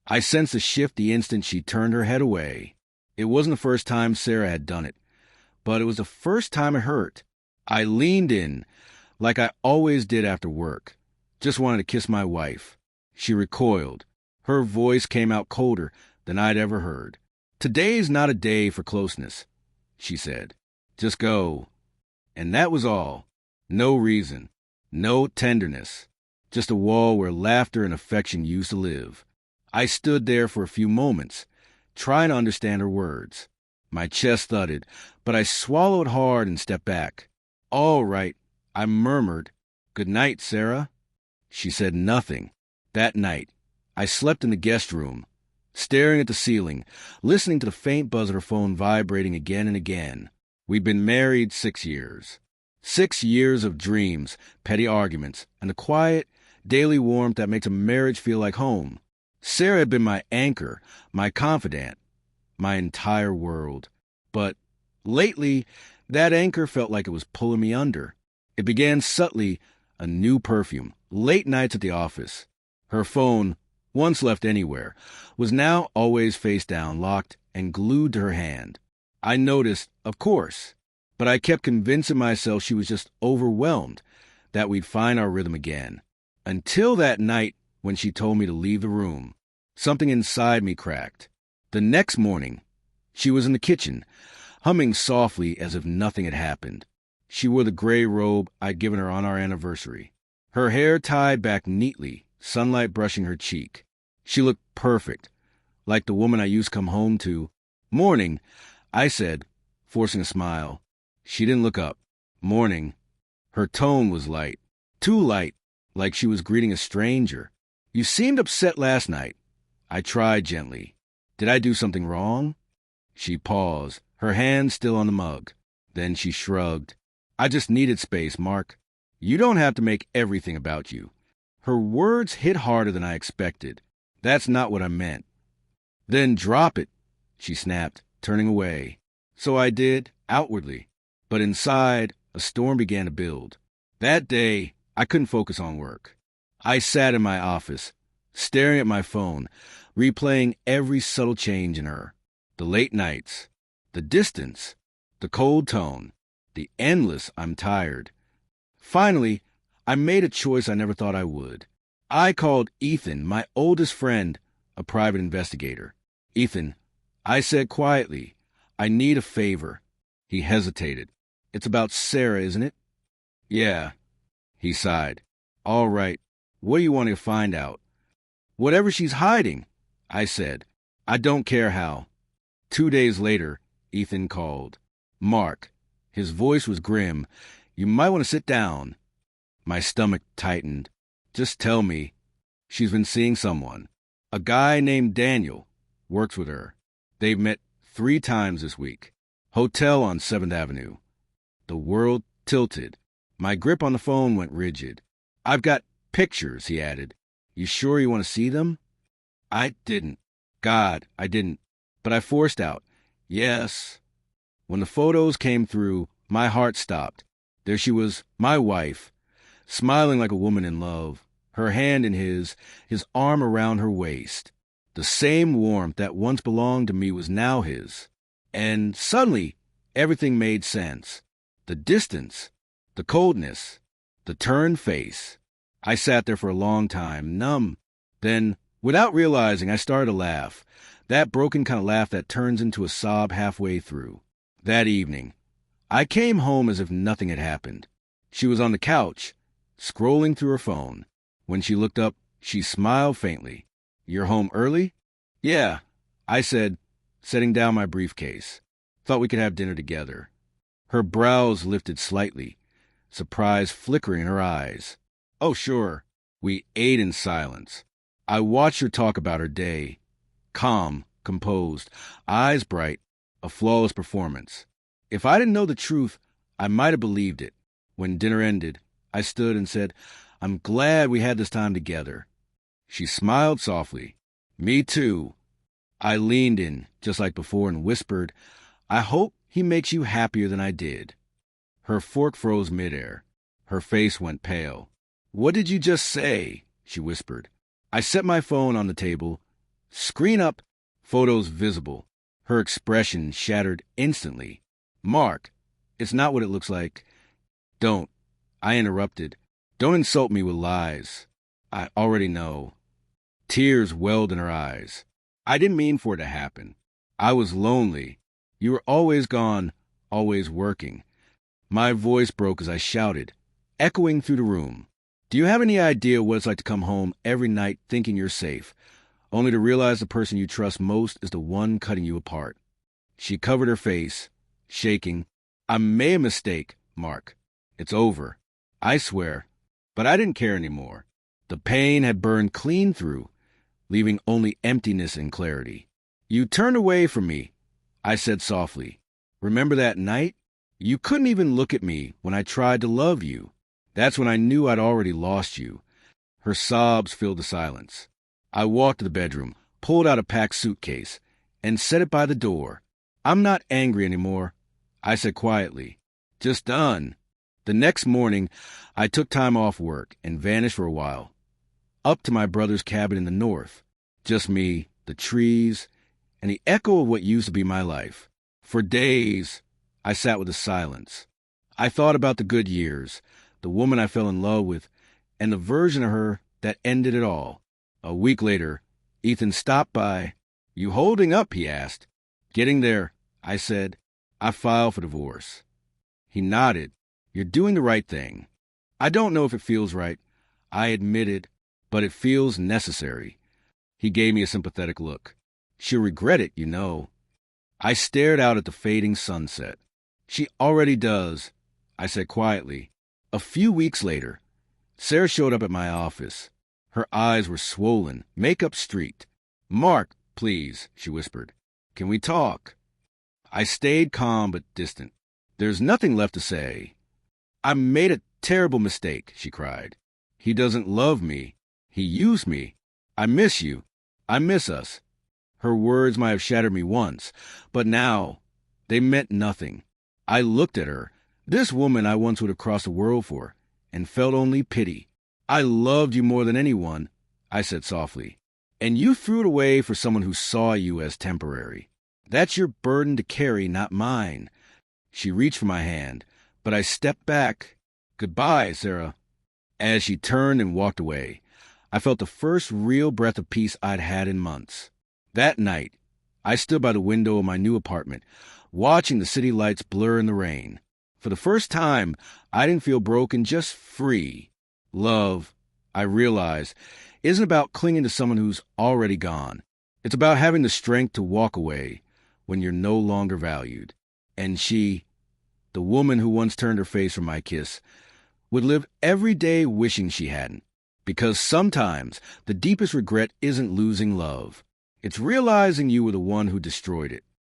I sensed a shift the instant she turned her head away. It wasn't the first time Sarah had done it, but it was the first time it hurt. I leaned in, like I always did after work. Just wanted to kiss my wife. She recoiled. Her voice came out colder than I'd ever heard. "Today's not a day for closeness," she said. "Just go." And that was all. No reason. No tenderness. Just a wall where laughter and affection used to live. I stood there for a few moments, trying to understand her words. My chest thudded, but I swallowed hard and stepped back. "All right," I murmured. "Good night, Sarah." She said nothing. That night, I slept in the guest room, staring at the ceiling, listening to the faint buzz of her phone vibrating again and again. We'd been married 6 years. 6 years of dreams, petty arguments, and the quiet, daily warmth that makes a marriage feel like home. Sarah had been my anchor, my confidant, my entire world. But lately, that anchor felt like it was pulling me under. It began subtly, a new perfume, late nights at the office. Her phone, once left anywhere, was now always face down, locked, and glued to her hand. I noticed, of course, but I kept convincing myself she was just overwhelmed, that we'd find our rhythm again. Until that night when she told me to leave the room. Something inside me cracked. The next morning, she was in the kitchen, humming softly as if nothing had happened. She wore the gray robe I'd given her on our anniversary. Her hair tied back neatly, sunlight brushing her cheek. She looked perfect, like the woman I used to come home to. "Morning," I said, forcing a smile. She didn't look up. "Morning." Her tone was light, too light, like she was greeting a stranger. "You seemed upset last night." I tried gently. "Did I do something wrong?" She paused, her hand still on the mug. Then she shrugged. "I just needed space, Mark. You don't have to make everything about you." Her words hit harder than I expected. "That's not what I meant." "Then drop it," she snapped, turning away. So I did, outwardly. But inside, a storm began to build. That day, I couldn't focus on work. I sat in my office, staring at my phone, replaying every subtle change in her. The late nights, the distance, the cold tone, the endless "I'm tired." Finally, I made a choice I never thought I would. I called Ethan, my oldest friend, a private investigator. "Ethan," I said quietly, "I need a favor." He hesitated. "It's about Sarah, isn't it?" "Yeah." He sighed. "All right. What do you want to find out?" "Whatever she's hiding," I said. "I don't care how." 2 days later, Ethan called. "Mark." His voice was grim. "You might want to sit down." My stomach tightened. "Just tell me." "She's been seeing someone. A guy named Daniel. Works with her. They've met 3 times this week. Hotel on 7th Avenue. The world tilted. My grip on the phone went rigid. "I've got pictures," he added. "You sure you want to see them?" I didn't. God, I didn't. But I forced out, "Yes." When the photos came through, my heart stopped. There she was, my wife, smiling like a woman in love, her hand in his arm around her waist. The same warmth that once belonged to me was now his. And suddenly, everything made sense. The distance, the coldness, the turned face. I sat there for a long time, numb. Then, without realizing, I started to laugh. That broken kind of laugh that turns into a sob halfway through. That evening, I came home as if nothing had happened. She was on the couch, scrolling through her phone. When she looked up, she smiled faintly. "You're home early?" "Yeah," I said, setting down my briefcase. "Thought we could have dinner together." Her brows lifted slightly, surprise flickering in her eyes. "Oh, sure." We ate in silence. I watched her talk about her day. Calm, composed, eyes bright, a flawless performance. If I didn't know the truth, I might have believed it. When dinner ended, I stood and said, "I'm glad we had this time together." She smiled softly. "Me too." I leaned in, just like before, and whispered, "I hope he makes you happier than I did." Her fork froze midair. Her face went pale. "What did you just say?" she whispered. I set my phone on the table, Screen up, photos visible. Her expression shattered instantly. Mark, it's not what it looks like. Don't. I interrupted. Don't insult me with lies. I already know. Tears welled in her eyes. I didn't mean for it to happen. I was lonely. You were always gone, always working. My voice broke as I shouted, echoing through the room. Do you have any idea what it's like to come home every night thinking you're safe, only to realize the person you trust most is the one cutting you apart? She covered her face, shaking. I made a mistake, Mark. It's over. I swear. But I didn't care anymore. The pain had burned clean through, leaving only emptiness and clarity. You turned away from me, I said softly. Remember that night? You couldn't even look at me when I tried to love you. That's when I knew I'd already lost you. Her sobs filled the silence. I walked to the bedroom, pulled out a packed suitcase, and set it by the door. I'm not angry anymore, I said quietly. Just done. The next morning, I took time off work and vanished for a while. Up to my brother's cabin in the north. Just me, the trees, and the echo of what used to be my life. For days, I sat with the silence. I thought about the good years, the woman I fell in love with, and the version of her that ended it all. A week later, Ethan stopped by. You holding up? He asked. Getting there, I said. I filed for divorce. He nodded. You're doing the right thing. I don't know if it feels right, I admitted, but it feels necessary. He gave me a sympathetic look. She'll regret it, you know. I stared out at the fading sunset. She already does, I said quietly. A few weeks later, Sarah showed up at my office. Her eyes were swollen, makeup streaked. Mark, please, she whispered. Can we talk? I stayed calm but distant. There's nothing left to say. I made a terrible mistake, she cried. He doesn't love me. He used me. I miss you. I miss us. Her words might have shattered me once, but now they meant nothing. I looked at her, this woman I once would have crossed the world for, and felt only pity. I loved you more than anyone, I said softly, and you threw it away for someone who saw you as temporary. That's your burden to carry, not mine. She reached for my hand, but I stepped back. Goodbye, Sarah. As she turned and walked away, I felt the first real breath of peace I'd had in months. That night, I stood by the window of my new apartment, watching the city lights blur in the rain. For the first time, I didn't feel broken, just free. Love, I realized, isn't about clinging to someone who's already gone. It's about having the strength to walk away when you're no longer valued. And she, the woman who once turned her face from my kiss, would live every day wishing she hadn't. Because sometimes the deepest regret isn't losing love. It's realizing you were the one who destroyed it.